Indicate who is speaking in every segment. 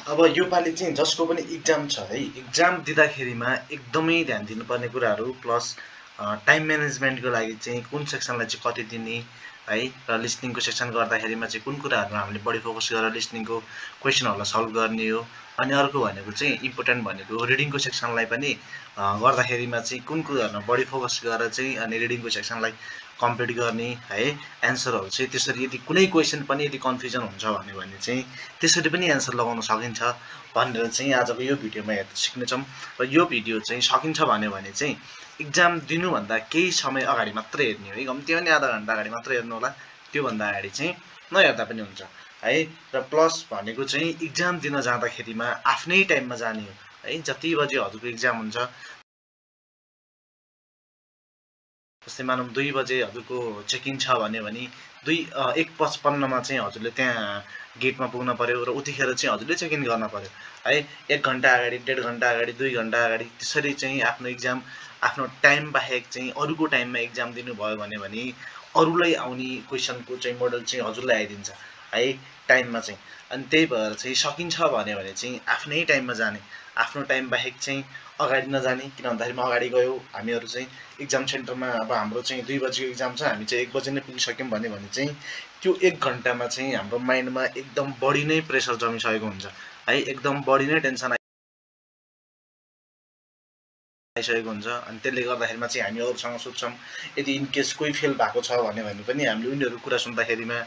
Speaker 1: अब यो पालि चाहिँ जसको पनि इक्जाम छ है, इक्जाम दिँदाखेरिमा एकदमै ध्यान दिनुपर्ने कुराहरू प्लस टाइम म्यानेजमेन्टको लागि चाहिँ कुन सेक्सनलाई चाहिँ कति दिने है, र लिसनिङको सेक्सन गर्दाखेरिमा चाहिँ कुन कुराहरूमा हामीले बढी फोकस गरेर लिसनिङको क्वेसनहरूलाई सल्भ गर्ने हो। अनि अर्को भनेको चाहिँ इम्पोर्टेन्ट भनेको रिडिङको सेक्सनलाई पनि गर्दाखेरिमा चाहिँ कुन कुराहरूमा बढी फोकस गरेर चाहिँ अनि रिडिङको सेक्सनलाई कम्प्लिट गर्ने है। एन्सरहरू चाहिँ त्यसरी यदि कुनै क्वेसन पनि यदि कन्फ्युजन हुन्छ भने चाहिँ त्यसरी पनि एन्सर लगाउन सकिन्छ भनेर चाहिँ आजको यो भिडियोमा हेर्न सिक्नेछौँ। र यो भिडियो चाहिँ सकिन्छ भन्यो भने चाहिँ इक्जाम दिनुभन्दा केही समय अगाडि मात्रै हेर्ने हो है, कम्ती पनि आधा घन्टा अगाडि मात्रै हेर्नु होला, त्योभन्दा अगाडि चाहिँ नहेर्दा पनि हुन्छ है। र प्लस भनेको चाहिँ इक्जाम दिन जाँदाखेरिमा आफ्नै टाइममा जाने हो है। जति बजे हजुरको इक्जाम हुन्छ, जस्तै मानौँ 2 बजे हजुरको चेकिङ छ भने 1:55 चाहिँ हजुरले त्यहाँ गेटमा पुग्न पर्यो र उतिखेर चाहिँ हजुरले चेक इन गर्न पर्यो है। 1 घन्टा अगाडि, 1.5 घन्टा अगाडि, 2 घन्टा अगाडि त्यसरी चाहिँ आफ्नो इक्जाम आफ्नो टाइम बाहेक चाहिँ अरूको टाइममा इक्जाम दिनुभयो भने अरूलाई आउने क्वेसनको चाहिँ मोडल चाहिँ हजुरलाई आइदिन्छ है टाइममा चाहिँ। अनि त्यही भएर चाहिँ सकिन्छ भन्यो भने चाहिँ आफ्नै टाइममा जाने, आफ्नो टाइम बाहेक चाहिँ अगाडि नजाने। किन भन्दाखेरि म अगाडि गयो, हामीहरू चाहिँ इक्जाम सेन्टरमा अब हाम्रो चाहिँ 2 बजेको इक्जाम छ, हामी चाहिँ 1 बजे नै पुगिसक्यौँ भने चाहिँ त्यो 1 घन्टामा चाहिँ हाम्रो माइन्डमा एकदम बढी नै प्रेसर जमिसकेको हुन्छ है, एकदम बढी नै टेन्सन आइसकेको हुन्छ। अनि त्यसले गर्दाखेरिमा चाहिँ हामी अरूसँग सोध्छौँ, यदि इनकेस कोही फेल भएको छ भने पनि हामीले उनीहरू कुरा सुन्दाखेरिमा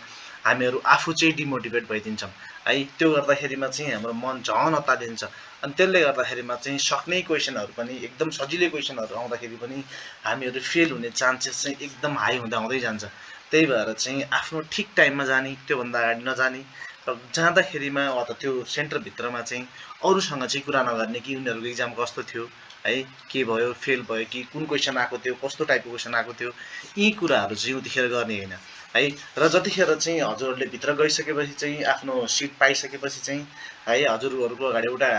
Speaker 1: हामीहरू आफू चाहिँ डिमोटिभेट भइदिन्छौँ है। त्यो गर्दाखेरिमा चाहिँ हाम्रो मन झन अत्तालिन्छ। अनि त्यसले गर्दाखेरिमा चाहिँ सक्ने क्वेसनहरू पनि एकदम सजिलै क्वेसनहरू आउँदाखेरि पनि हामीहरू फेल हुने चान्सेस चाहिँ एकदम हाई हुँदै जान्छ। त्यही भएर चाहिँ आफ्नो ठिक टाइममा जाने, त्योभन्दा अगाडि नजाने। र जाँदाखेरिमा वा त त्यो सेन्टरभित्रमा चाहिँ अरूसँग चाहिँ कुरा नगर्ने कि उनीहरूको इक्जाम कस्तो थियो है, के भयो, फेल भयो कि, कुन क्वेसन आएको थियो, कस्तो टाइपको क्वेसन आएको थियो, यी कुराहरू चाहिँ उतिखेर गर्ने होइन है। र जतिखेर चाहिँ हजुरहरूले भित्र गइसकेपछि चाहिँ आफ्नो सिट पाइसकेपछि चाहिँ है हजुरहरूको अगाडि एउटा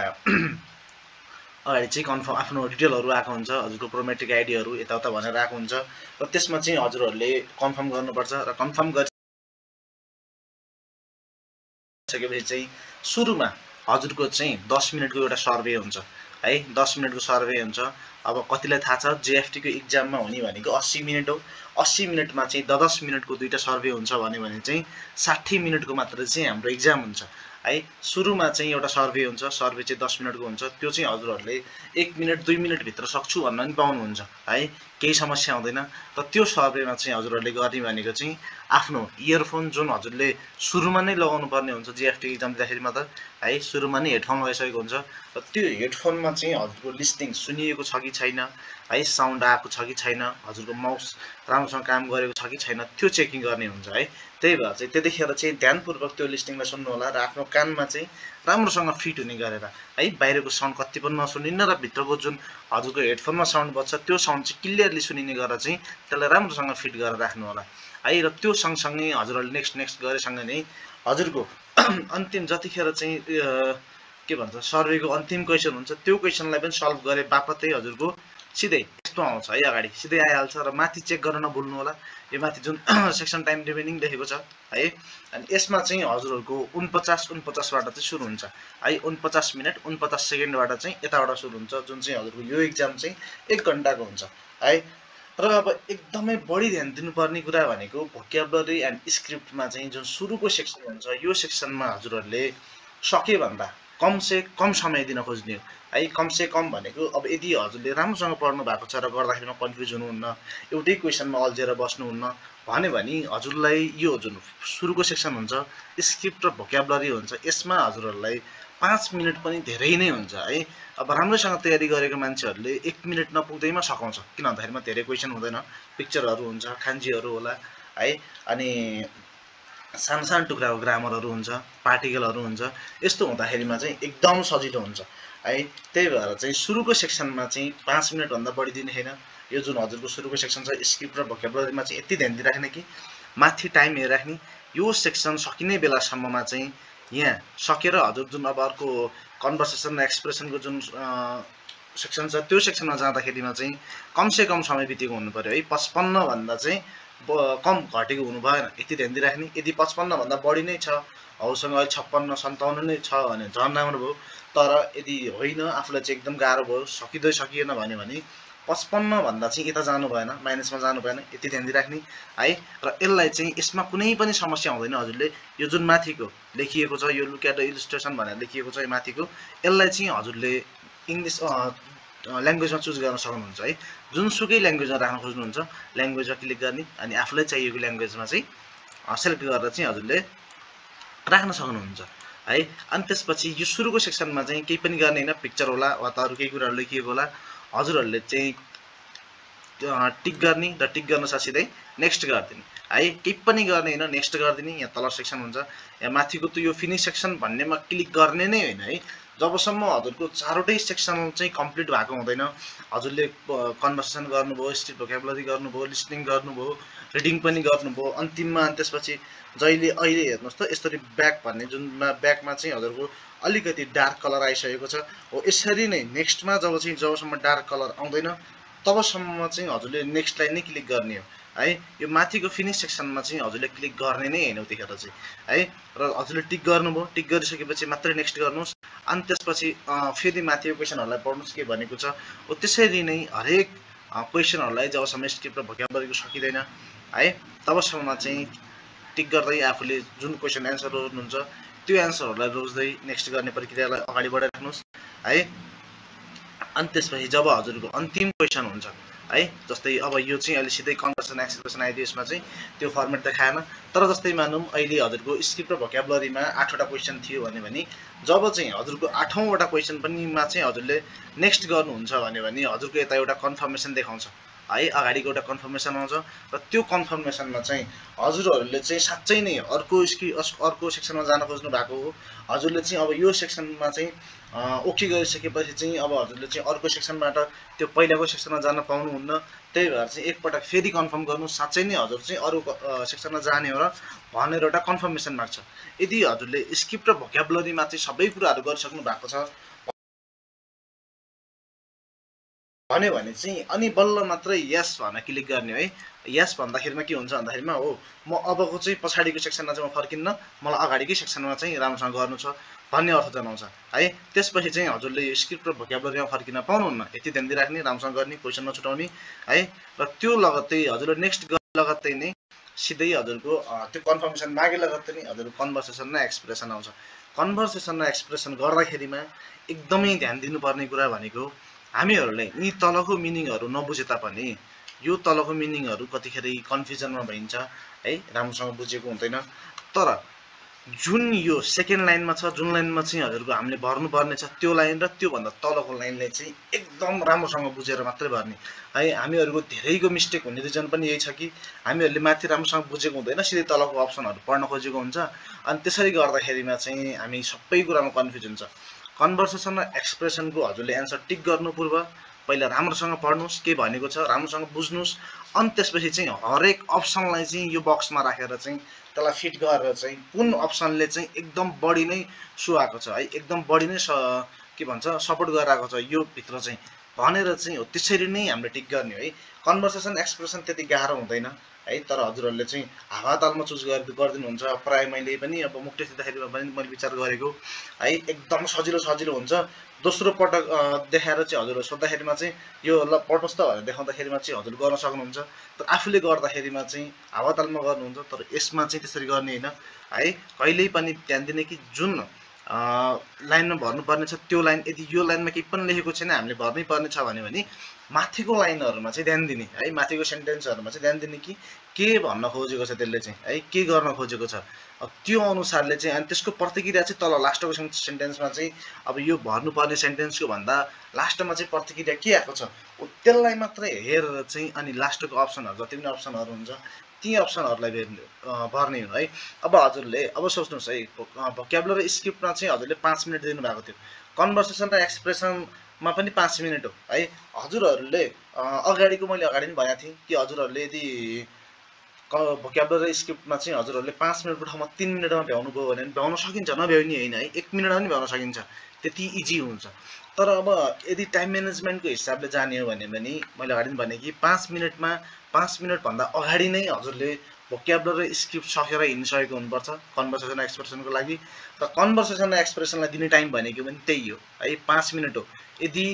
Speaker 1: अगाडि चाहिँ कन्फर्म आफ्नो डिटेलहरू आएको हुन्छ, हजुरको प्रोमेट्रिक आइडीहरू यताउता भनेर आएको हुन्छ। र त्यसमा चाहिँ हजुरहरूले कन्फर्म गर्नुपर्छ। र कन्फर्म गरिसकेपछि चाहिँ सुरुमा हजुरको चाहिँ 10 मिनटको एउटा सर्वे हुन्छ है, 10 मिनटको सर्वे हुन्छ। अब कतिलाई थाहा छ जेएफटीको इक्जाममा हुने भनेको 80 मिनट हो। 80 मिनटमा चाहिँ 10 मिनटको दुईटा सर्वे हुन्छ भने चाहिँ 60 मिनटको मात्र चाहिँ हाम्रो इक्जाम हुन्छ है। सुरुमा चाहिँ एउटा सर्वे हुन्छ, सर्वे चाहिँ 10 मिनटको हुन्छ। त्यो चाहिँ हजुरहरूले 1 मिनट 2 मिनटभित्र सक्छु भन्न पनि पाउनुहुन्छ है, केही समस्या हुँदैन। र त्यो सर्वेमा चाहिँ हजुरहरूले गर्ने भनेको चाहिँ आफ्नो इयरफोन जुन हजुरले सुरुमा नै लगाउनु पर्ने हुन्छ जेएफटी इक्जाम दिँदाखेरिमा त है, सुरुमा नै हेडफोन लगाइसकेको हुन्छ। र त्यो हेडफोनमा चाहिँ हजुरको लिस्निङ सुनिएको छ कि छैन है, साउन्ड आएको छ कि छैन, हजुरको माउस राम्रोसँग काम गरेको छ कि छैन, त्यो चेकिङ गर्ने हुन्छ है। त्यही भएर चाहिँ त्यतिखेर चाहिँ ध्यानपूर्वक त्यो लिस्निङलाई सुन्नु होला र आफ्नो कानमा चाहिँ राम्रोसँग फिट हुने गरेर है, बाहिरको साउन्ड कति पनि नसुनिन्न र भित्रको जुन हजुरको हेडफोनमा साउन्ड बज्छ त्यो साउन्ड चाहिँ क्लियरली सुनिने गरेर चाहिँ त्यसलाई राम्रोसँग फिट गरेर राख्नु होला है। र त्यो सँगसँगै हजुरहरूले नेक्स्ट गरेसँगै नै हजुरको अन्तिम जतिखेर चाहिँ के भन्छ सर्वेको अन्तिम क्वेसन हुन्छ, त्यो क्वेसनलाई पनि सल्भ गरे बापतै हजुरको सिधै यस्तो आउँछ है, अगाडि सिधै आइहाल्छ। र माथि चेक गर्न नभुल्नु होला, यो माथि जुन सेक्सन टाइम रिमेनिङ लेखेको छ है। अनि यसमा चाहिँ हजुरहरूको 49बाट चाहिँ सुरु हुन्छ है, 49 मिनट 49 सेकेन्डबाट चाहिँ यताबाट सुरु हुन्छ, जुन चाहिँ हजुरको यो इक्जाम चाहिँ 1 घन्टाको हुन्छ है। र अब एकदमै बढी ध्यान दिनुपर्ने कुरा भनेको भोक्याबुलरी एन्ड स्क्रिप्टमा चाहिँ जुन सुरुको सेक्सन हुन्छ, यो सेक्सनमा हजुरहरूले सके भन्दा कमसे कम समय दिन खोज्ने हो है। कमसे कम भनेको अब यदि हजुरले राम्रोसँग पढ्नु भएको छ र गर्दाखेरिमा कन्फ्युज हुनुहुन्न, एउटै क्वेसनमा अल्झेर बस्नुहुन्न भने हजुरलाई यो जुन सुरुको सेक्सन हुन्छ स्क्रिप्ट र भोक्याबुलरी हुन्छ, यसमा हजुरहरूलाई 5 मिनट पनि धेरै नै हुन्छ है। अब राम्रोसँग तयारी गरेको मान्छेहरूले 1 मिनट नपुग्दैमा सकाउँछ, किन भन्दाखेरिमा धेरै क्वेसन हुँदैन, पिक्चरहरू हुन्छ, खान्जीहरू होला है, अनि सानो सानो टुक्राको ग्रामरहरू हुन्छ, पार्टिकलहरू हुन्छ। यस्तो हुँदाखेरिमा चाहिँ एकदम सजिलो हुन्छ है। त्यही भएर चाहिँ सुरुको सेक्सनमा चाहिँ 5 मिनटभन्दा बढी दिने छैन। यो जुन हजुरको सुरुको सेक्सन छ स्क्रिप्ट र भोक्याबुलरीमा चाहिँ यति ध्यान दिइराख्ने कि माथि टाइम हेरिराख्ने, यो सेक्सन सकिने बेलासम्ममा चाहिँ यहाँ सकेर हजुर जुन अब अर्को कन्भर्सेसन र एक्सप्रेसनको जुन सेक्सन छ त्यो सेक्सनमा जाँदाखेरिमा चाहिँ कमसे कम समय बितेको हुनु पर्यो है। 55 भन्दा चाहिँ कम घटेको हुनु भएन, यति ध्यान दिइराख्ने। यदि 55 भन्दा बढी नै छ, अरूसँग अहिले 56 57 नै छ भने झन् राम्रो भयो। तर यदि होइन, आफूलाई चाहिँ एकदम गाह्रो भयो, सकिएन भने 55 भन्दा चाहिँ यता जानु भएन, माइनसमा जानु भएन, यति ध्यान दिइराख्ने है। र यसलाई चाहिँ यसमा कुनै पनि समस्या हुँदैन। हजुरले यो जुन माथिको लेखिएको छ, यो लुक एट द इलिस्ट्रेसन भनेर लेखिएको छ, यो माथिको, यसलाई चाहिँ हजुरले इङ्ग्लिस ल्याङ्ग्वेजमा चुज गर्न सक्नुहुन्छ है। जुनसुकै ल्याङ्ग्वेजमा राख्न खोज्नुहुन्छ, ल्याङ्ग्वेजमा क्लिक गर्ने अनि आफूलाई चाहिएको ल्याङ्ग्वेजमा चाहिँ सेलेक्ट गरेर चाहिँ हजुरले राख्न सक्नुहुन्छ है। अनि त्यसपछि यो सुरुको सेक्सनमा चाहिँ केही पनि गर्ने होइन, पिक्चर होला वा त अरू केही कुराहरू लेखिएको होला, हजुरहरूले चाहिँ टिक गर्ने र टिक गर्न साथै नेक्स्ट गरिदिने है। केही पनि गर्ने होइन, नेक्स्ट गरिदिने। यहाँ तल सेक्सन हुन्छ, यहाँ माथिको त यो फिनिस सेक्सन भन्नेमा क्लिक गर्ने नै होइन है। जबसम्म हजुरको चारवटै सेक्सन चाहिँ कम्प्लिट भएको हुँदैन, हजुरले कन्भर्सेसन गर्नुभयो, स्ट्रिट भोक्याबुलरी गर्नुभयो, लिसनिङ गर्नुभयो, रिडिङ पनि गर्नुभयो, अन्तिममा अनि त्यसपछि जहिले अहिले हेर्नुहोस् त यसरी ब्याक भन्ने जुनमा ब्याकमा चाहिँ हजुरको अलिकति डार्क कलर आइसकेको छ हो। यसरी नै नेक्स्टमा जबसम्म डार्क कलर आउँदैन तबसम्म चाहिँ हजुरले नेक्स्टलाई नै क्लिक गर्ने हो है। यो माथिको फिनिस सेक्सनमा चाहिँ हजुरले क्लिक गर्ने नै होइन उतिखेर चाहिँ है। र हजुरले टिक गर्नुभयो, टिक गरिसकेपछि मात्रै नेक्स्ट गर्नुहोस्। अनि त्यसपछि फेरि माथिको क्वेसनहरूलाई पढ्नुहोस् के भनेको छ हो। त्यसरी नै हरेक क्वेसनहरूलाई जबसम्म स्क्रिप्ट र भोक्याबुलरीको सकिँदैन है तबसम्म चाहिँ टिक गर्दै आफूले जुन क्वेसन एन्सर रोज्नुहुन्छ त्यो एन्सरहरूलाई रोज्दै नेक्स्ट गर्ने प्रक्रियालाई अगाडि बढाइराख्नुहोस् है। अनि त्यसपछि जब हजुरको अन्तिम क्वेसन हुन्छ है, जस्तै अब यो चाहिँ अहिले सिधै कन्भर्सेसन एक्सप्रेसन आइदियो, यसमा चाहिँ त्यो फर्मेट देखाएन। तर जस्तै मानौँ अहिले हजुरको स्क्रिप्ट र भोक्याबुलरीमा 8वटा क्वेसन थियो भने जब चाहिँ हजुरको 8औँवटा क्वेसन पनिमा चाहिँ हजुरले नेक्स्ट गर्नुहुन्छ भने हजुरको यता एउटा कन्फर्मेसन देखाउँछ है, अगाडिको एउटा कन्फर्मेसन आउँछ। र त्यो कन्फर्मेसनमा चाहिँ हजुरहरूले चाहिँ साँच्चै नै अर्को सेक्सनमा जान खोज्नु भएको हो, हजुरले चाहिँ अब यो सेक्सनमा चाहिँ ओके गरिसकेपछि चाहिँ अब हजुरले चाहिँ अर्को सेक्सनबाट त्यो पहिलाको सेक्सनमा जान पाउनुहुन्न। त्यही भएर चाहिँ एकपटक फेरि कन्फर्म गर्नु, साँच्चै नै हजुर चाहिँ अरू सेक्सनमा जाने हो र भनेर एउटा कन्फर्मेसन माग्छ। यदि हजुरले स्क्रिप्ट र भोक्याबुलरीमा चाहिँ सबै कुराहरू गरिसक्नु भएको छ भने चाहिँ अनि बल्ल मात्रै यस भनेर क्लिक गर्ने है। यस भन्दाखेरिमा के हुन्छ भन्दाखेरिमा हो म अबको चाहिँ पछाडिको सेक्सनमा चाहिँ म फर्किन्न, मलाई अगाडिकै सेक्सनमा चाहिँ राम्रोसँग गर्नु छ भन्ने अर्थ जनाउँछ है। त्यसपछि चाहिँ हजुरले यो स्क्रिप्ट र भोक्याबुलरीमा फर्किन पाउनुहुन्न, यति ध्यान दिइराख्ने, राम्रोसँग गर्ने, क्वेसन नछुटाउने है। र त्यो लगत्तै हजुरले नेक्स्ट गर्ने लगत्तै नै सिधै हजुरको त्यो कन्फर्मेसन मागे लगत्तै नै हजुरको कन्भर्सेसन र एक्सप्रेसन आउँछ। कन्भर्सेसन र एक्सप्रेसन गर्दाखेरिमा एकदमै ध्यान दिनुपर्ने कुरा भनेको हामीहरूले यी तलको मिनिङहरू नबुझे तापनि यो तलको मिनिङहरू कतिखेर कन्फ्युजनमा भइन्छ है, राम्रोसँग बुझेको हुँदैन। तर जुन यो सेकेन्ड लाइनमा छ, जुन लाइनमा चाहिँ हजुरको हामीले भर्नुपर्ने छ त्यो लाइन र त्योभन्दा तलको लाइनले चाहिँ एकदम राम्रोसँग बुझेर मात्रै भर्ने है। हामीहरूको धेरैको मिस्टेक हुने रिजन पनि यही छ कि हामीहरूले माथि राम्रोसँग बुझेको हुँदैन, सिधै तलको अप्सनहरू पढ्न खोजेको हुन्छ। अनि त्यसरी गर्दाखेरिमा चाहिँ हामी सबै कुरामा कन्फ्युज हुन्छ। कन्भर्सेसन र एक्सप्रेसनको हजुरले एन्सर टिक गर्नु पूर्व पहिला राम्रोसँग पढ्नुहोस्, के भनेको छ राम्रोसँग बुझ्नुहोस्। अनि त्यसपछि चाहिँ हरेक अप्सनलाई चाहिँ यो बक्समा राखेर चाहिँ त्यसलाई फिट गरेर चाहिँ कुन अप्सनले चाहिँ एकदम बढी नै सो आएको छ है, एकदम बढी नै के भन्छ सपोर्ट गरिरहेको छ यो भित्र चाहिँ भनेर चाहिँ हो, त्यसरी नै हामीले टिक गर्ने है। कन्भर्सेसन एक्सप्रेसन त्यति गाह्रो हुँदैन है। तर हजुरहरूले चाहिँ हावातालमा चुज गरिदिनुहुन्छ। प्रायः मैले पनि अब मुक्ति दिँदाखेरिमा पनि मैले विचार गरेको है, एकदम सजिलो हुन्छ। दोस्रो पटक देखाएर चाहिँ हजुरहरू सोद्धाखेरिमा चाहिँ यो ल पढ्नुहोस् त भनेर देखाउँदाखेरिमा चाहिँ हजुर गर्न सक्नुहुन्छ। तर आफूले गर्दाखेरिमा चाहिँ हावातालमा गर्नुहुन्छ। तर यसमा चाहिँ त्यसरी गर्ने होइन है। कहिल्यै पनि ध्यान दिने कि जुन लाइनमा भर्नुपर्ने छ त्यो लाइन, यदि यो लाइनमा केही पनि लेखेको छैन हामीले भर्नै पर्ने छ भने माथिको लाइनहरूमा चाहिँ ध्यान दिने है, माथिको सेन्टेन्सहरूमा चाहिँ ध्यान दिने कि के भन्न खोजेको छ त्यसले चाहिँ है, के गर्न खोजेको छ त्यो अनुसारले चाहिँ। अनि त्यसको प्रतिक्रिया चाहिँ तल लास्टको सेन्टेन्समा चाहिँ अब यो भर्नुपर्ने सेन्टेन्सको भन्दा लास्टमा चाहिँ प्रतिक्रिया के आएको छ त्यसलाई मात्रै हेरेर चाहिँ अनि लास्टको अप्सनहरू जति पनि अप्सनहरू हुन्छ ती अप्सनहरूलाई भर्ने हो है। अब हजुरले अब सोच्नुहोस् है, भोक्याबुलरी स्क्रिप्टमा चाहिँ हजुरले 5 मिनट दिनुभएको थियो, कन्भर्सेसन र एक्सप्रेसनमा पनि 5 मिनट हो है। हजुरहरूले अगाडिको मैले अगाडि पनि भनेको थिएँ कि हजुरहरूले यदि भोक्याबुलरी स्क्रिप्टमा चाहिँ हजुरहरूले 5 मिनटको ठाउँमा 3 मिनटमा भ्याउनु भयो भने भ्याउन सकिन्छ, नभ्याउने होइन है, 1 मिनटमा पनि भ्याउन सकिन्छ, त्यति इजी हुन्छ। तर अब यदि टाइम म्यानेजमेन्टको हिसाबले जाने हो भने पनि मैले अगाडि पनि भने कि 5 मिनटभन्दा अगाडि नै हजुरले भोक्याबुलरी स्क्रिप्ट सकेर हिँडिसकेको हुनुपर्छ कन्भर्सेसन एक्सप्रेसनको लागि। र कन्भर्सेसन र एक्सप्रेसनलाई दिने टाइम भनेको पनि त्यही हो है, 5 मिनट हो। यदि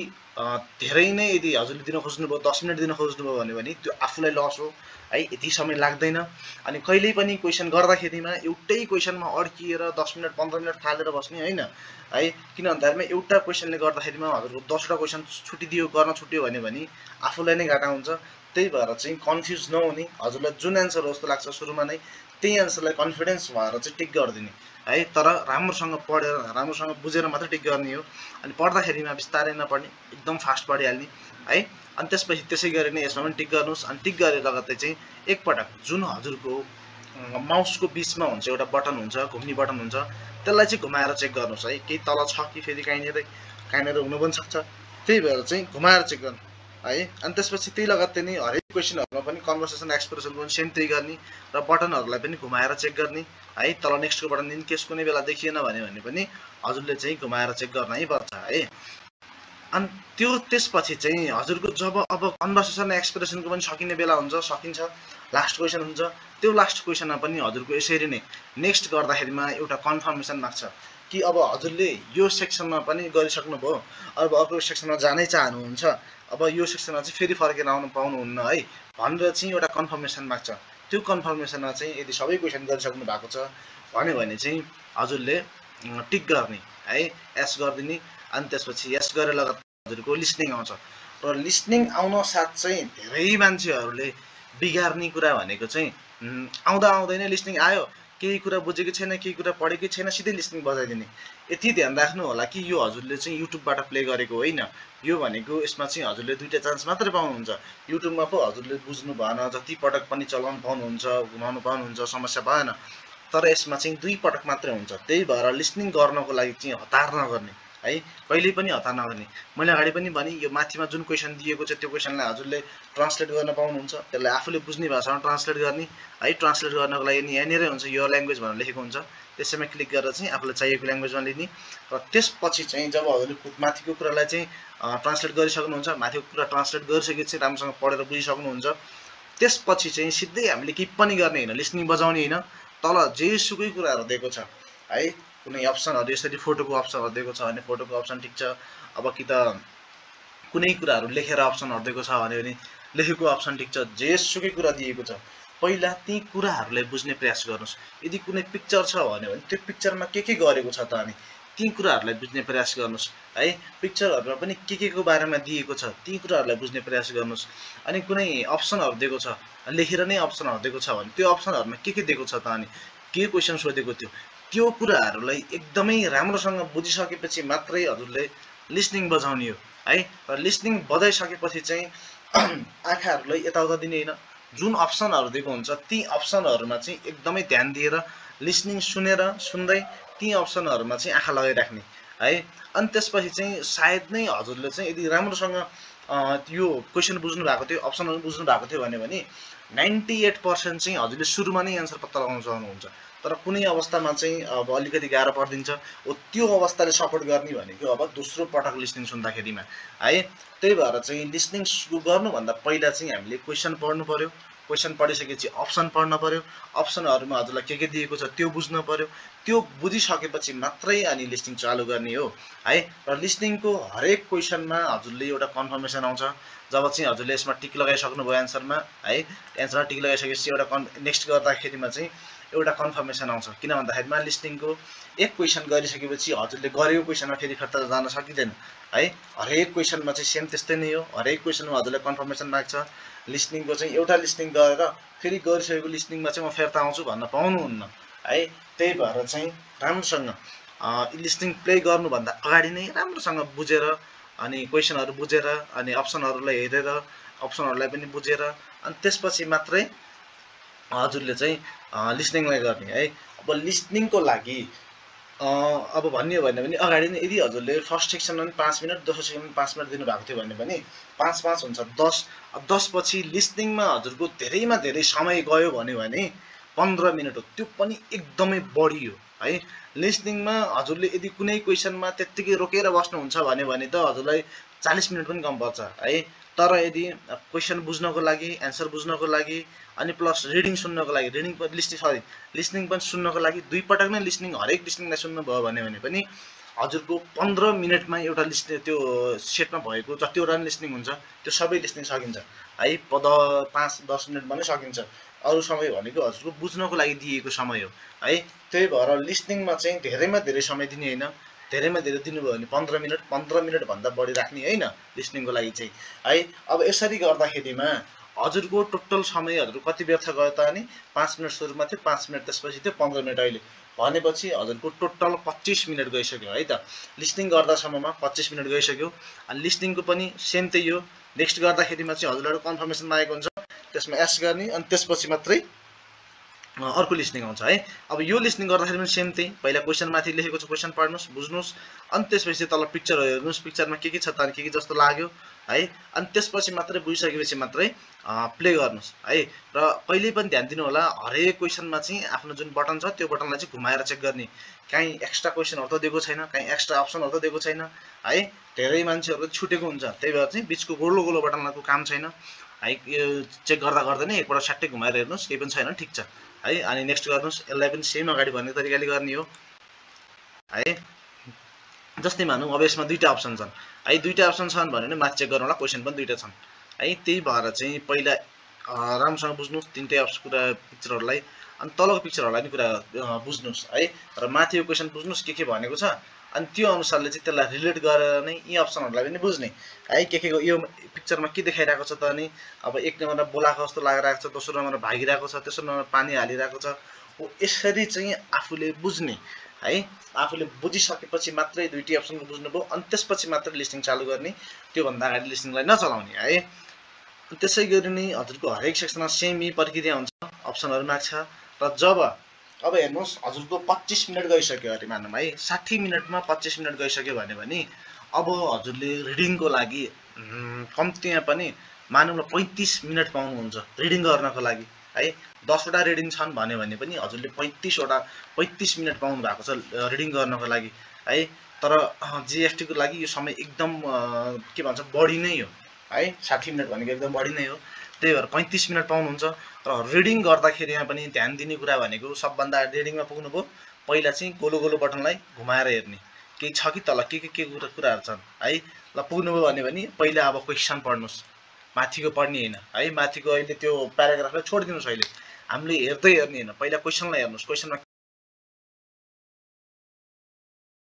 Speaker 1: धेरै नै यदि हजुरले दिन खोज्नुभयो 10 मिनट दिन खोज्नुभयो भने त्यो आफूलाई लस हो है, यति समय लाग्दैन। अनि कहिल्यै पनि क्वेसन गर्दाखेरिमा एउटै क्वेसनमा अड्किएर 10 मिनट 15 मिनट फालेर बस्ने होइन है, किन भन्दाखेरिमा एउटा क्वेसनले गर्दाखेरिमा हजुरको 10वटा क्वेसन गर्न छुट्यो भने आफूलाई नै घाटा हुन्छ। त्यही भएर चाहिँ कन्फ्युज नहुने, हजुरलाई जुन एन्सर हो जस्तो लाग्छ सुरुमा नै त्यही एन्सरलाई कन्फिडेन्स भएर चाहिँ टिक गरिदिने है। तर राम्रोसँग पढेर राम्रोसँग बुझेर मात्रै टिक गर्ने हो। अनि पढ्दाखेरिमा बिस्तारै नपढ्ने, एकदम फास्ट पढिहाल्ने है। अनि त्यसपछि त्यसै गरी नै यसमा पनि टिक गर्नुहोस्। अनि टिक गरेर लगत्तै चाहिँ एकपटक जुन हजुरको माउसको बिचमा हुन्छ एउटा बटन हुन्छ, घुम्ने बटन हुन्छ, त्यसलाई चाहिँ घुमाएर चेक गर्नुहोस् है, केही तल छ कि फेरि कहीँनिर हुनु पनि सक्छ। त्यही भएर चाहिँ घुमाएर चेक गर्नु है। अनि त्यसपछि त्यही लगत्तै नै हरेक क्वेसनहरूमा पनि कन्भर्सेसन एक्सप्रेसनको पनि सेम त्यही गर्ने र बटनहरूलाई पनि घुमाएर चेक गर्ने है। तल नेक्स्टको बटन इन केस कुनै बेला देखिएन भने पनि हजुरले चाहिँ घुमाएर चेक गर्नै पर्छ है। अनि त्यसपछि चाहिँ हजुरको जब अब कन्भर्सेसन एक्सप्रेसनको पनि सकिने बेला हुन्छ, सकिन्छ, लास्ट क्वेसन हुन्छ, त्यो लास्ट क्वेसनमा पनि हजुरको यसरी नै नेक्स्ट गर्दाखेरिमा एउटा कन्फर्मेसन माग्छ कि अब हजुरले यो सेक्सनमा पनि गरिसक्नुभयो, अब अर्को सेक्सनमा जानै चाहनुहुन्छ, अब यो सेक्सनमा चाहिँ फेरि फर्केर आउनु पाउनुहुन्न है भनेर चाहिँ एउटा कन्फर्मेसन माग्छ। त्यो कन्फर्मेसनमा चाहिँ यदि सबै क्वेसन गरिसक्नु भएको छ भने चाहिँ हजुरले टिक गर्ने है, एस गरिदिने। अनि त्यसपछि यस गरेर हजुरको लिस्निङ आउँछ। र लिस्निङ आउन साथ चाहिँ धेरै मान्छेहरूले बिगार्ने कुरा भनेको चाहिँ आउँदै नै लिस्निङ आयो, केही कुरा बुझेकै छैन, केही कुरा पढेकै छैन, सिधै लिस्निङ बजाइदिने। यति ध्यान राख्नु होला कि यो हजुरले चाहिँ युट्युबबाट प्ले गरेको होइन, यो भनेको यसमा चाहिँ हजुरले 2टा चान्स मात्रै पाउनुहुन्छ। युट्युबमा पो हजुरले बुझ्नु भएन, जति पटक पनि चलाउनु पाउनुहुन्छ, घुमाउनु पाउनुहुन्छ, समस्या भएन। तर यसमा चाहिँ 2 पटक मात्रै हुन्छ। त्यही भएर लिस्निङ गर्नको लागि चाहिँ हतार नगर्ने है, कहिल्यै पनि हतार नगर्ने। मैले अगाडि पनि भने यो माथिमा जुन क्वेसन दिएको छ त्यो क्वेसनलाई हजुरले ट्रान्सलेट गर्न पाउनुहुन्छ, त्यसलाई आफूले बुझ्ने भाषामा ट्रान्सलेट गर्ने है। ट्रान्सलेट गर्नको लागि यहाँनिरै हुन्छ यो ल्याङ्ग्वेज भनेर लेखेको हुन्छ, त्यसैमा क्लिक गरेर चाहिँ आफूलाई चाहिएको ल्याङ्ग्वेजमा लिने। र त्यसपछि चाहिँ जब हजुरले माथिको कुरालाई चाहिँ ट्रान्सलेट गरिसक्नुहुन्छ, माथिको कुरा ट्रान्सलेट गरिसकेपछि राम्रोसँग पढेर बुझिसक्नुहुन्छ, त्यसपछि चाहिँ सिधै हामीले केही पनि गर्ने होइन, लिस्निङ बजाउने होइन। तल जेसुकै कुराहरू दिएको छ है, कुनै अप्सनहरू यसरी फोटोको अप्सनहरू दिएको छ भने फोटोको अप्सन ठिक छ, अब कि त कुनै कुराहरू लेखेर अप्सनहरू दिएको छ भने लेखेको अप्सन ठिक छ, जेसुकै कुरा दिएको छ पहिला ती कुराहरूलाई बुझ्ने प्रयास गर्नुहोस्। यदि कुनै पिक्चर छ भने त्यो पिक्चरमा के गरेको छ त अनि ती कुराहरूलाई बुझ्ने प्रयास गर्नुहोस् है। पिक्चरहरूमा पनि के को बारेमा दिएको छ ती कुराहरूलाई बुझ्ने प्रयास गर्नुहोस्। अनि कुनै अप्सनहरू दिएको छ, लेखेर नै अप्सनहरू दिएको छ भने त्यो अप्सनहरूमा के दिएको छ त अनि के क्वेसन सोधेको थियो, त्यो कुराहरूलाई एकदमै राम्रोसँग बुझिसकेपछि मात्रै हजुरले लिस्निङ बजाउने हो है। र लिस्निङ बजाइसकेपछि चाहिँ आँखाहरूलाई यताउता दिने होइन, जुन अप्सनहरू दिएको हुन्छ ती अप्सनहरूमा चाहिँ एकदमै ध्यान दिएर लिस्निङ सुन्दै ती अप्सनहरूमा चाहिँ आँखा लगाइराख्ने है। अनि त्यसपछि चाहिँ सायद नै हजुरले चाहिँ यदि राम्रोसँग यो क्वेसन बुझ्नु भएको थियो, अप्सनहरू बुझ्नु भएको थियो भने 98% चाहिँ हजुरले सुरुमा नै एन्सर पत्ता लगाउन सक्नुहुन्छ। तर कुनै अवस्थामा चाहिँ अब अलिकति गाह्रो परिदिन्छ, त्यो अवस्थाले सपोर्ट गर्ने भनेको अब दोस्रो पटक लिस्निङ सुन्दाखेरिमा है। त्यही भएर चाहिँ लिस्निङ सुरु गर्नुभन्दा पहिला चाहिँ हामीले क्वेसन पढ्नु पर्यो, क्वेसन पढिसकेपछि अप्सन पढ्न पर्यो, अप्सनहरूमा हजुरलाई के दिएको छ त्यो बुझ्नु पर्यो, त्यो बुझिसकेपछि मात्रै अनि लिस्निङ चालु गर्ने हो है। र लिस्निङको हरेक क्वेसनमा हजुरले एउटा कन्फर्मेसन आउँछ। जब चाहिँ हजुरले यसमा टिक लगाइसक्नुभयो एन्सरमा है, एन्सरमा टिक लगाइसकेपछि एउटा नेक्स्ट गर्दाखेरिमा चाहिँ एउटा कन्फर्मेसन आउँछ। किन भन्दाखेरिमा लिस्निङको एक क्वेसन गरिसकेपछि हजुरले गरेको क्वेसनमा फेरि फिर्ता जान सकिँदैन है। हरेक क्वेसनमा चाहिँ सेम त्यस्तै नै हो, हरेक क्वेसनमा हजुरले कन्फर्मेसन माग्छ। लिस्निङको चाहिँ एउटा लिस्निङ गरेर फेरि गरिसकेको लिस्निङमा चाहिँ म फिर्ता आउँछु भन्न पाउनुहुन्न है। त्यही भएर चाहिँ राम्रोसँग लिस्निङ प्ले गर्नुभन्दा अगाडि नै राम्रोसँग बुझेर अनि क्वेसनहरू बुझेर अनि अप्सनहरूलाई हेरेर अप्सनहरूलाई पनि बुझेर अनि त्यसपछि मात्रै हजुरले चाहिँ लिस्निङलाई गर्ने है। अब लिस्निङको लागि अब भन्ने हो भने पनि अगाडि नै यदि हजुरले फर्स्ट सेक्सनमा पनि 5 मिनट दोस्रो सेक्सनमा 5 मिनट दिनुभएको थियो भने पनि 5 हुन्छ 10। अब 10 पछि लिस्निङमा हजुरको धेरैमा धेरै समय गयो भने 15 मिनट हो, त्यो पनि एकदमै बढी हो है। लिस्निङमा हजुरले यदि कुनै क्वेसनमा त्यत्तिकै रोकेर बस्नुहुन्छ भने त हजुरलाई 40 मिनट पनि कम पर्छ है। तर यदि क्वेसन बुझ्नको लागि, एन्सर बुझ्नको लागि अनि प्लस रिडिङ सुन्नको लागि, लिस्निङ पनि सुन्नको लागि दुई पटक नै हरेक लिस्निङलाई सुन्नुभयो भने पनि हजुरको 15 मिनटमा एउटा त्यो सेटमा भएको जतिवटा लिस्निङ हुन्छ त्यो सबै लिस्निङ सकिन्छ है। 5-10 मिनटमा नै सकिन्छ। अरू समय भनेको हजुरको बुझ्नको लागि दिएको समय हो है। त्यही भएर लिस्निङमा चाहिँ धेरैमा धेरै समय दिने होइन, धेरैमा धेरै दिनुभयो भने 15 मिनट भन्दा बढी राख्ने होइन लिस्निङको लागि चाहिँ है। अब यसरी गर्दाखेरिमा हजुरको टोटल समय हजुर कति व्यर्थ गयो त अनि 5 मिनट सुरुमा थियो, 5 मिनट त्यसपछि थियो, 15 मिनट अहिले भनेपछि हजुरको टोटल 25 मिनट गइसक्यो है त। लिस्निङ गर्दासम्ममा 25 मिनट गइसक्यो। अनि लिस्निङको पनि सेम त्यही हो। नेक्स्ट गर्दाखेरिमा चाहिँ हजुरलाई कन्फर्मेसन मागेको हुन्छ, त्यसमा एस गर्ने अनि त्यसपछि मात्रै अर्को लिस्निङ आउँछ है। अब यो लिस्निङ गर्दाखेरि पनि सेम त्यही, पहिला क्वेसन माथि लेखेको छ क्वेसन पढ्नुहोस्, बुझ्नुहोस्, अनि त्यसपछि तल पिक्चरहरू हेर्नुहोस्, पिक्चरमा के छ त अनि के जस्तो लाग्यो है। अनि त्यसपछि मात्रै बुझिसकेपछि मात्रै प्ले गर्नुहोस् है। र कहिले पनि ध्यान दिनु होला, हरेक क्वेसनमा चाहिँ आफ्नो जुन बटन छ त्यो बटनलाई चाहिँ घुमाएर चेक गर्ने। कहीँ एक्स्ट्रा क्वेसनहरू त दिएको छैन, कहीँ एक्स्ट्रा अप्सनहरू त दिएको छैन है। धेरै मान्छेहरू छुटेको हुन्छ, त्यही भएर चाहिँ बिचको गोलो गोलो बटनलाको काम छैन है। यो चेक गर्दा नै एकपल्ट सट्टै घुमाएर हेर्नुहोस्, केही पनि छैन, ठिक छ है। अनि नेक्स्ट गर्नुहोस्, यसलाई पनि सेम अगाडि भन्ने तरिकाले गर्ने हो है। जस्तै मानौँ अब यसमा दुईवटा अप्सन छन् है, दुईवटा अप्सन छन् भने माथि चेक गर्नु होला, क्वेसन पनि दुईवटा छन् है। त्यही भएर चाहिँ पहिला राम्रोसँग बुझ्नुहोस् तिनटै कुरा पिक्चरहरूलाई, अनि तलको पिक्चरहरूलाई पनि कुरा बुझ्नुहोस् है। र माथिको क्वेसन बुझ्नुहोस् के भनेको छ, अनि त्यो अनुसारले चाहिँ त्यसलाई रिलेट गरेर नै यी अप्सनहरूलाई पनि बुझ्ने है। के यो पिक्चरमा के देखाइरहेको छ त अनि अब एक नम्बरमा बोलाएको जस्तो लागिरहेको छ, दोस्रो नम्बरमा भागिरहेको छ, तेस्रो नम्बरमा पानी हालिरहेको छ, हो यसरी चाहिँ आफूले बुझ्ने है। आफूले बुझिसकेपछि मात्रै दुईटै अप्सनको बुझ्नुभयो, अनि त्यसपछि मात्रै लिस्निङ चालु गर्ने, त्योभन्दा अगाडि लिस्निङलाई नचलाउने है। त्यसै गरी नै हजुरको हरेक सेक्सनमा सेम यही प्रक्रिया हुन्छ, अप्सनहरू माग्छ। र जब अब हेर्नुहोस् हजुरको 25 मिनट गइसक्यो अरे मानौँ है, 60 मिनटमा 25 मिनट गइसक्यो भने अब हजुरले रिडिङको लागि कम्तीमा पनि मानौँ न 35 मिनट पाउनुहुन्छ रिडिङ गर्नको लागि है। 10वटा रिडिङ छन् भने पनि हजुरले 35 मिनट पाउनु भएको छ रिडिङ गर्नको लागि है। तर जिएफटीको लागि यो समय एकदम के भन्छ बढी नै हो है। 60 मिनट भनेको एकदम बढी नै हो, त्यही भएर 35 मिनट पाउनुहुन्छ। र रिडिङ गर्दाखेरिमा पनि ध्यान दिने कुरा भनेको सबभन्दा रिडिङमा पुग्नुभयो पहिला चाहिँ गोलो गोलो बटनलाई घुमाएर हेर्ने, केही छ कि तल के कुराहरू छन् है। ल पुग्नुभयो भने पहिला अब क्वेसन पढ्नुहोस्, माथिको पढ्ने होइन है। माथिको अहिले त्यो प्याराग्राफलाई छोडिदिनुहोस्, अहिले हामीले हेर्दै हेर्ने होइन, पहिला क्वेसनलाई हेर्नुहोस्, क्वेसनमा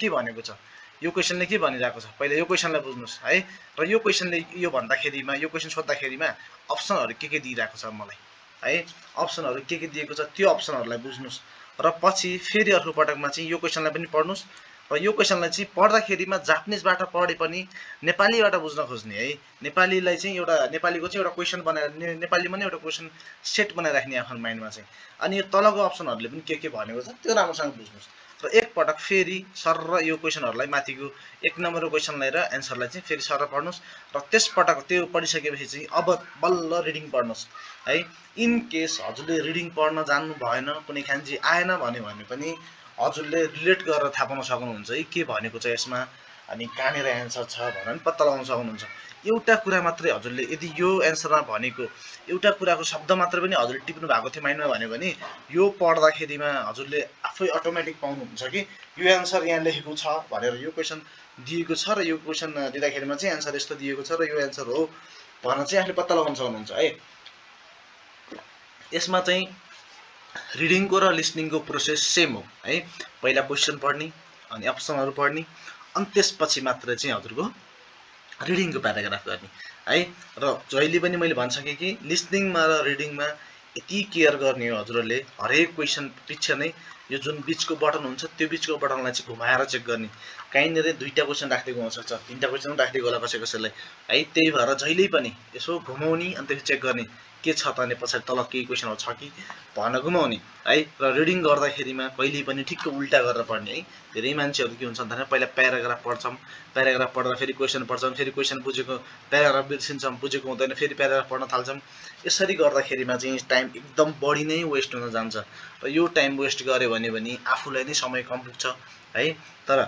Speaker 1: के भनेको छ, यो क्वेसनले के भनिरहेको छ, पहिला यो क्वेसनलाई बुझ्नुहोस् है। र यो क्वेसनले यो भन्दाखेरिमा, यो क्वेसन सोद्धाखेरिमा अप्सनहरू के दिइरहेको छ मलाई है, अप्सनहरू के दिएको छ त्यो अप्सनहरूलाई बुझ्नुहोस्। र पछि फेरि अर्को पटकमा चाहिँ यो क्वेसनलाई पनि पढ्नुहोस्। र यो क्वेसनलाई चाहिँ पढ्दाखेरिमा जापानिजबाट पढे पनि नेपालीबाट बुझ्न खोज्ने है। नेपालीलाई चाहिँ एउटा नेपालीको चाहिँ एउटा क्वेसन बनाएर नेपालीमा नै एउटा क्वेसन सेट बनाइराख्ने आफ्नो माइन्डमा चाहिँ। अनि यो तलको अप्सनहरूले पनि के भनेको छ त्यो राम्रोसँग बुझ्नुहोस्। र एकपटक फेरि सर यो क्वेसनहरूलाई माथिको 1 नम्बरको क्वेसनलाई र एन्सरलाई चाहिँ फेरि सर पढ्नुहोस्। र त्यसपटक त्यो पढिसकेपछि चाहिँ अब बल्ल रिडिङ पढ्नुहोस् है। इन केस हजुरले रिडिङ पढ्न जान्नु भएन, कुनै खान्जी आएन भने पनि हजुरले रिलेट गरेर थाहा पाउन सक्नुहुन्छ है के भनेको छ यसमा, अनि कहाँनिर एन्सर छ भनेर पत्ता लगाउन सक्नुहुन्छ। एउटा कुरा मात्रै हजुरले यदि यो एन्सरमा भनेको एउटा कुराको शब्द मात्रै पनि हजुरले टिप्नु भएको थियो माइन्डमा भने यो पढ्दाखेरिमा हजुरले आफै अटोमेटिक पाउनुहुन्छ कि यो एन्सर यहाँ लेखेको छ भनेर, यो क्वेसन दिएको छ र यो क्वेसन दिँदाखेरिमा चाहिँ एन्सर यस्तो दिएको छ र यो एन्सर हो भनेर चाहिँ आफूले पत्ता लगाउन सक्नुहुन्छ है। यसमा चाहिँ रिडिङको र लिस्निङको प्रोसेस सेम हो है। पहिला क्वेसन पढ्ने, अनि अप्सनहरू पढ्ने, अनि त्यसपछि मात्र चाहिँ हजुरको रिडिङको प्याराग्राफ गर्ने है। र जहिले पनि मैले भनिसकेँ कि लिस्निङमा र रिडिङमा यति केयर गर्ने हो हजुरहरूले, हरेक क्वेसन पछि नै यो जुन बिचको बटन हुन्छ त्यो बिचको बटनलाई चाहिँ घुमाएर चेक गर्ने। कहीँनिर दुईवटा क्वेसन राखिदिएको हुनसक्छ, तिनवटा क्वेसन राखिदिएको होला कसैलाई है। त्यही भएर जहिले पनि यसो घुमाउने अनि त्यसपछि चेक गर्ने के छ त भने पछाडि तल केही क्वेसनहरु छ कि भनेर घुमाउने है। र रिडिङ गर्दाखेरिमा कहिल्यै पनि ठिक्क उल्टा गरेर पढ्ने है। धेरै मान्छेहरु के हुन्छ भने पहिला प्याराग्राफ पढ्छौं, प्याराग्राफ पढ्दा फेरि क्वेसन पढ्छौं, फेरि क्वेसन बुझेको प्याराग्राफ बिर्सिन्छौं, बुझेको हुँदैन, फेरि प्याराग्राफ पढ्न थाल्छौं। यसरी गर्दाखेरिमा चाहिँ टाइम एकदम बढी नै वेस्ट हुन जान्छ र यो टाइम वेस्ट गर्यो भने आफूलाई नै समय कम पुग्छ है। तर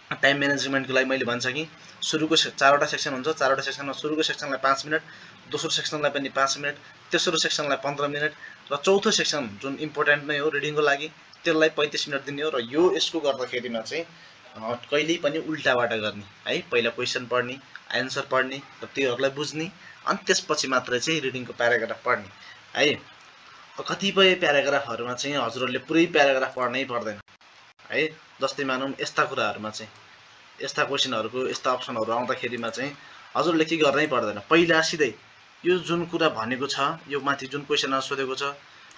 Speaker 1: टाइम म्यानेजमेन्टको लागि मैले भन्छ कि सुरुको 4वटा सेक्सन हुन्छ, 4वटा सेक्सनमा सुरुको सेक्सनलाई 5 मिनेट, दोस्रो सेक्सनलाई पनि 5 मिनेट, तेस्रो सेक्सनलाई 15 मिनेट र चौथो सेक्सन जुन इम्पोर्टेन्ट नै हो रिडिङको लागि त्यसलाई 35 मिनेट दिने हो। र यो यसको गर्दाखेरिमा चाहिँ कहिल्यै पनि उल्टाबाट गर्ने है। पहिला क्वेसन पढ्ने, आन्सर पढ्ने र त्योहरुलाई बुझ्ने अनि त्यसपछि मात्र चाहिँ रिडिङको प्याराग्राफ पढ्ने है। कतिपय प्याराग्राफहरुमा चाहिँ हजुरहरुले पुरै प्याराग्राफ पढ्नै पर्दैन है। जस्तै मानौं यस्ता कुराहरुमा चाहिँ यस्ता क्वेसनहरुको यस्ता अप्सनहरु आउँदाखेरिमा चाहिँ हजुरले के गर्नै पर्दैन, पहिला सिधै यो जुन कुरा भनेको छ, यो माथि जुन क्वेसनमा सोधेको छ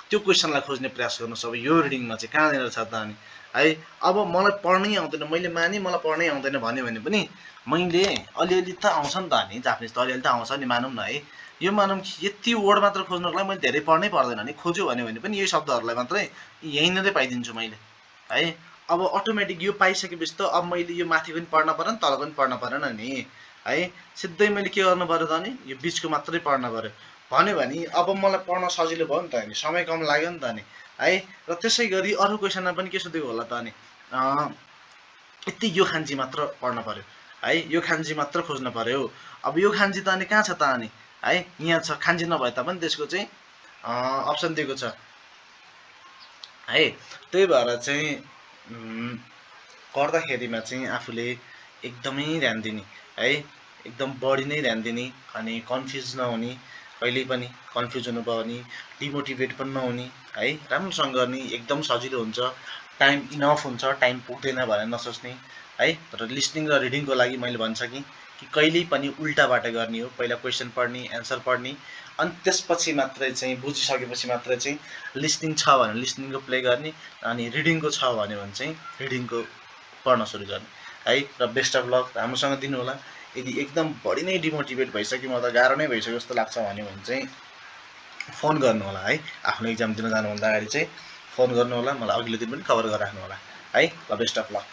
Speaker 1: त्यो क्वेसनलाई खोज्ने प्रयास गर्नुस्। अब यो रिडिङमा चाहिँ कहाँनिर छ त अनि है। अब मलाई पढ्नै आउँदैन, मैले माने मलाई पढ्नै आउँदैन भन्यो भने पनि मैले अलिअलि त आउँछ नि त नि, जापानिज त अलिअलि त आउँछ नि मानौं न है। यो मानौं कि यति वर्ड मात्र खोज्नको लागि मैले धेरै पढ्नै पर्दैन नि, खोज्यो भन्यो भने पनि यही शब्दहरुलाई मात्रै यहीँनेरै पाइदिन्छु मैले है। अब अटोमेटिक यो पाइसकेपछि त अब मैले यो माथि पनि पढ्न पर्दैन, तल पनि पढ्न परेन नि है। सिधै मैले के गर्नु पर्यो त नि, यो बीचको मात्रै पढ्न पर्यो भन्यो भने अब मलाई पढ्न सजिलो भयो नि त नि, समय कम लाग्यो नि त नि है। र त्यसैगरी अरु क्वेसनमा पनि के सोधेको होला त नि, यति यो खान्जी मात्र पढ्न पर्यो है, यो खान्जी मात्र खोज्न पर्यो। अब यो खान्जी त अनि कहाँ छ त अनि है, यहाँ छ। खान्जी नभए तापनि त्यसको चाहिँ अप्सन दिएको छ है। त्यही भएर चाहिँ गर्दाखेरिमा चाहिँ आफूले एकदमै ध्यान दिने है, एकदम बढी नै ध्यान दिने अनि कन्फ्युज नहुने, कहिल्यै पनि कन्फ्युज हुनु भयो भने डिमोटिभेट पनि नहुने है। राम्रोसँग गर्ने एकदम सजिलो हुन्छ, टाइम इनफ हुन्छ, टाइम पुग्दैन भनेर नसोच्ने है। तर लिसनिङ र रिडिङको लागि मैले भन्छ कि कहिल्यै पनि उल्टाबाट गर्ने हो। पहिला क्वेसन पढ्ने, एन्सर पढ्ने अनि त्यसपछि मात्रै चाहिँ बुझिसकेपछि मात्रै चाहिँ लिसनिङ छ भने लिसनिङको प्ले गर्ने अनि रिडिङको छ भन्यो भने चाहिँ रिडिङको पढ्न सुरु गर्ने है। र बेस्ट अफ लक, राम्रोसँग दिनु होला। यदि एकदम बढी नै डिमोटिभेट भइसक्यो, म त गाह्रो नै भइसक्यो जस्तो लाग्छ भन्यो भने चाहिँ फोन गर्नु होला है। आफ्नो एक्जाम दिन जानुभन्दा अगाडि चाहिँ फोन गर्नु होला, मलाई अघिल्लो दिन पनि कभर गरिराख्नु होला है। ल बेस्ट अफ लक।